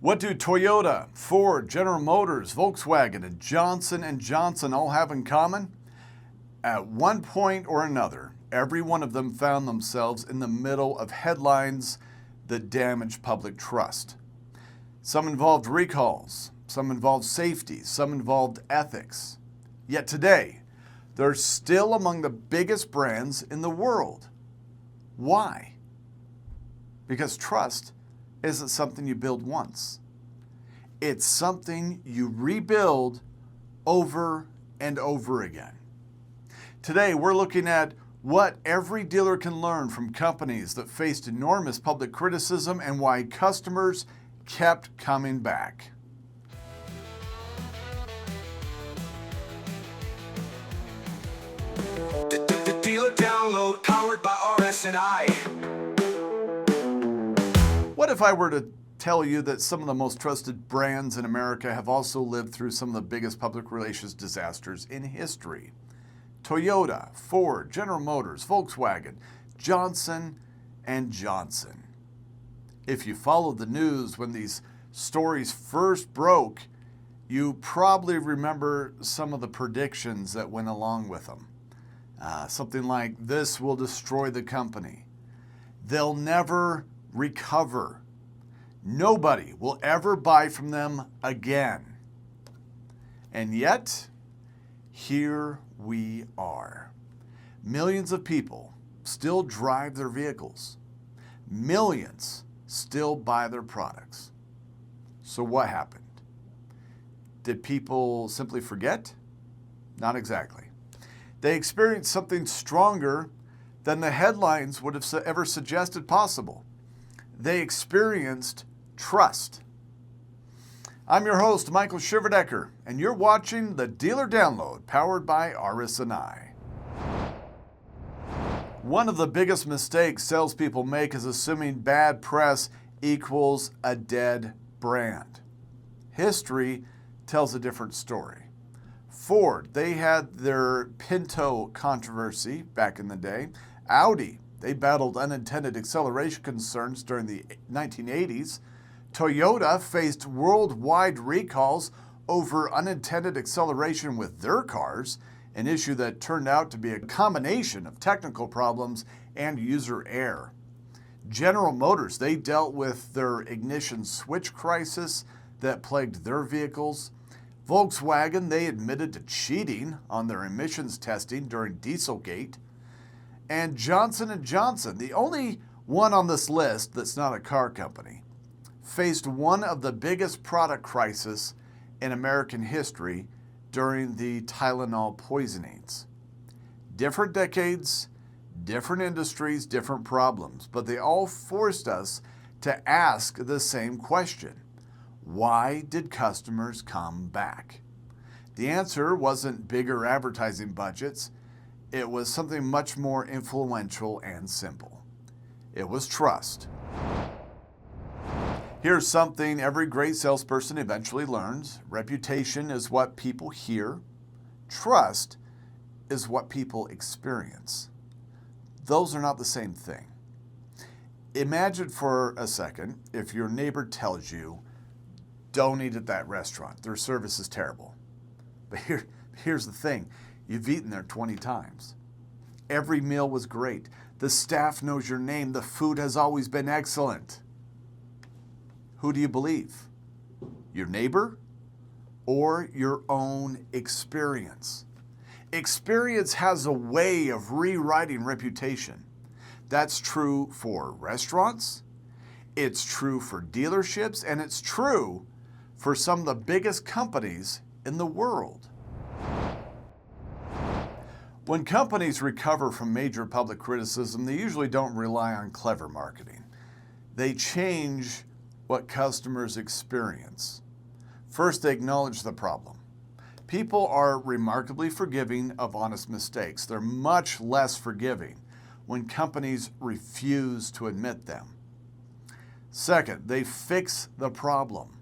What do Toyota, Ford, General Motors, Volkswagen, and Johnson & Johnson all have in common? At one point or another, every one of them found themselves in the middle of headlines that damaged public trust. Some involved recalls, some involved safety, some involved ethics. Yet today, they're still among the biggest brands in the world. Why? Because trust isn't something you build once. It's something you rebuild over and over again. Today, we're looking at what every dealer can learn from companies that faced enormous public criticism and why customers kept coming back. The dealer download powered by RS&I. What if I were to tell you that some of the most trusted brands in America have also lived through some of the biggest public relations disasters in history? Toyota, Ford, General Motors, Volkswagen, Johnson & Johnson. If you followed the news when these stories first broke, you probably remember some of the predictions that went along with them. Something like, this will destroy the company. They'll never recover. Nobody will ever buy from them again. And yet, here we are. Millions of people still drive their vehicles. Millions still buy their products. So what happened? Did people simply forget? Not exactly. They experienced something stronger than the headlines would have ever suggested possible. They experienced trust. I'm your host, Michael Shiverdecker, and you're watching the Dealer Download powered by RS&I. One of the biggest mistakes salespeople make is assuming bad press equals a dead brand. History tells a different story. Ford, they had their Pinto controversy back in the day. Audi, they battled unintended acceleration concerns during the 1980s. Toyota faced worldwide recalls over unintended acceleration with their cars, an issue that turned out to be a combination of technical problems and user error. General Motors, they dealt with their ignition switch crisis that plagued their vehicles. Volkswagen, they admitted to cheating on their emissions testing during Dieselgate. And Johnson & Johnson, the only one on this list that's not a car company, faced one of the biggest product crises in American history during the Tylenol poisonings. Different decades, different industries, different problems, but they all forced us to ask the same question. Why did customers come back? The answer wasn't bigger advertising budgets. It was something much more influential and simple. It was trust. Here's something every great salesperson eventually learns. Reputation is what people hear. Trust is what people experience. Those are not the same thing. Imagine for a second if your neighbor tells you, don't eat at that restaurant. Their service is terrible. But here's the thing. You've eaten there 20 times. Every meal was great. The staff knows your name. The food has always been excellent. Who do you believe? Your neighbor or your own experience? Experience has a way of rewriting reputation. That's true for restaurants, it's true for dealerships, and it's true for some of the biggest companies in the world. When companies recover from major public criticism, they usually don't rely on clever marketing. They change what customers experience. First, they acknowledge the problem. People are remarkably forgiving of honest mistakes. They're much less forgiving when companies refuse to admit them. Second, they fix the problem.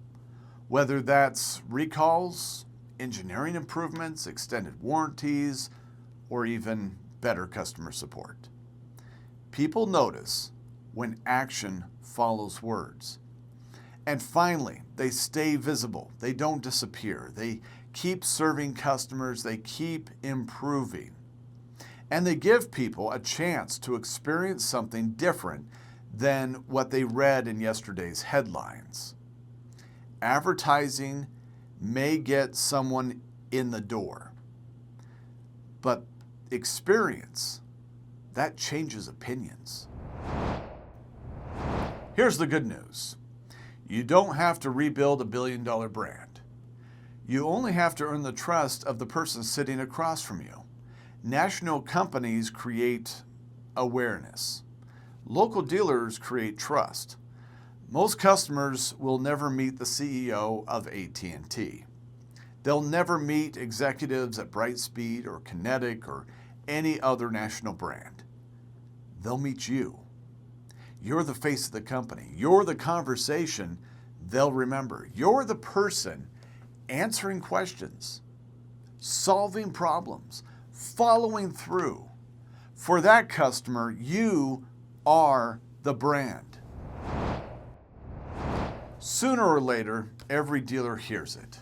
Whether that's recalls, engineering improvements, extended warranties, or even better customer support. People notice when action follows words. And finally, they stay visible. They don't disappear. They keep serving customers. They keep improving. And they give people a chance to experience something different than what they read in yesterday's headlines. Advertising may get someone in the door, but experience, that changes opinions. Here's the good news. You don't have to rebuild a billion-dollar brand. You only have to earn the trust of the person sitting across from you. National companies create awareness. Local dealers create trust. Most customers will never meet the CEO of AT&T. They'll never meet executives at Brightspeed or Kinetic or any other national brand. They'll meet you. You're the face of the company. You're the conversation they'll remember. You're the person answering questions, solving problems, following through. For that customer, you are the brand. Sooner or later, every dealer hears it.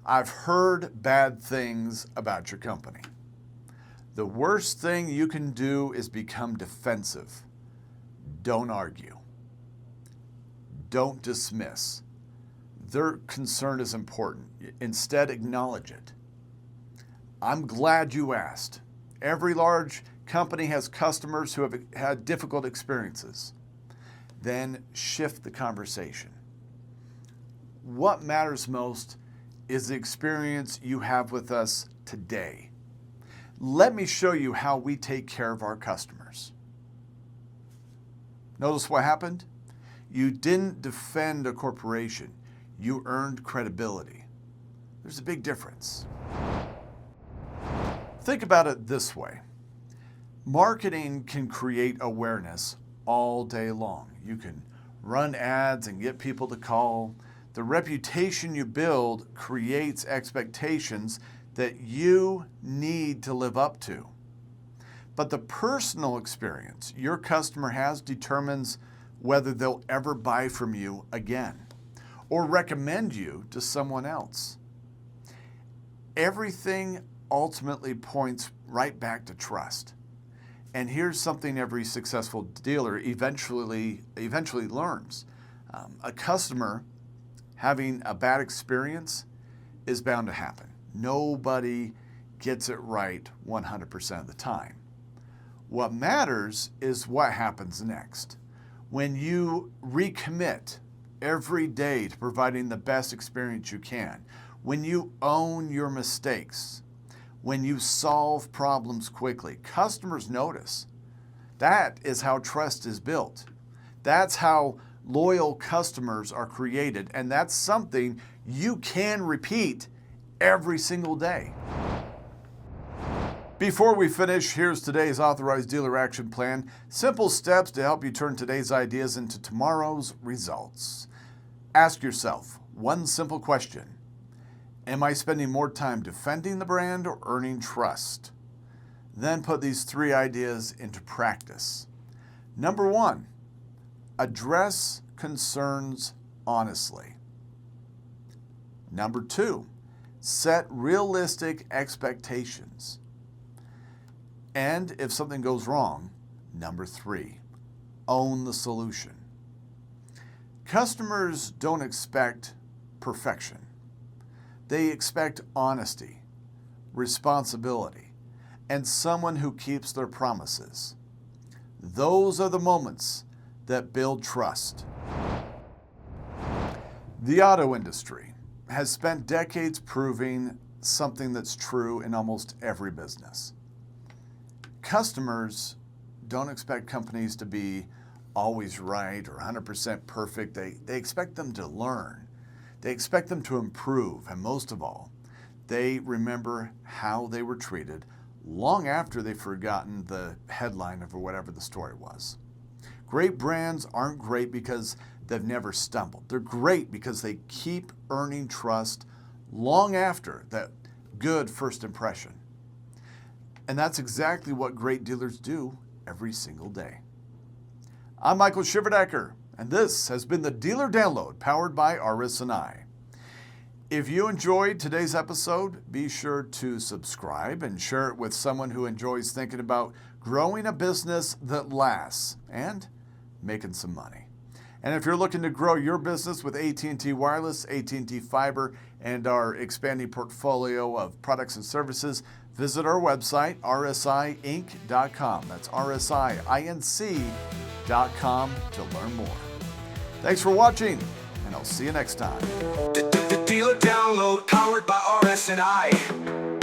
I've heard bad things about your company. The worst thing you can do is become defensive. Don't argue. Don't dismiss. Their concern is important. Instead, acknowledge it. I'm glad you asked. Every large company has customers who have had difficult experiences. Then shift the conversation. What matters most is the experience you have with us today. Let me show you how we take care of our customers. Notice what happened? You didn't defend a corporation. You earned credibility. There's a big difference. Think about it this way. Marketing can create awareness all day long. You can run ads and get people to call. The reputation you build creates expectations that you need to live up to. But the personal experience your customer has determines whether they'll ever buy from you again or recommend you to someone else. Everything ultimately points right back to trust. And here's something every successful dealer eventually learns. A customer having a bad experience is bound to happen. Nobody gets it right 100% of the time. What matters is what happens next. When you recommit every day to providing the best experience you can, when you own your mistakes, when you solve problems quickly, customers notice. That is how trust is built. That's how loyal customers are created, and that's something you can repeat every single day. Before we finish, here's today's Authorized Dealer Action Plan. Simple steps to help you turn today's ideas into tomorrow's results. Ask yourself one simple question. Am I spending more time defending the brand or earning trust? Then put these 3 ideas into practice. Number 1, address concerns honestly. Number 2, set realistic expectations. And if something goes wrong, number 3, own the solution. Customers don't expect perfection. They expect honesty, responsibility, and someone who keeps their promises. Those are the moments that build trust. The auto industry has spent decades proving something that's true in almost every business. Customers don't expect companies to be always right or 100% perfect. They expect them to learn. They expect them to improve, and most of all, they remember how they were treated long after they've forgotten the headline of whatever the story was. Great brands aren't great because they've never stumbled. They're great because they keep earning trust long after that good first impression. And that's exactly what great dealers do every single day. I'm Michael Shiverdecker, And this has been the Dealer Download powered by RS&I. If you enjoyed today's episode, be sure to subscribe and share it with someone who enjoys thinking about growing a business that lasts and making some money. And if you're looking to grow your business with AT&T Wireless, AT&T Fiber, and our expanding portfolio of products and services, visit our website, rsiinc.com. That's rsiinc.com to learn more. Thanks for watching, and I'll see you next time. The Dealer Download powered by RS&I.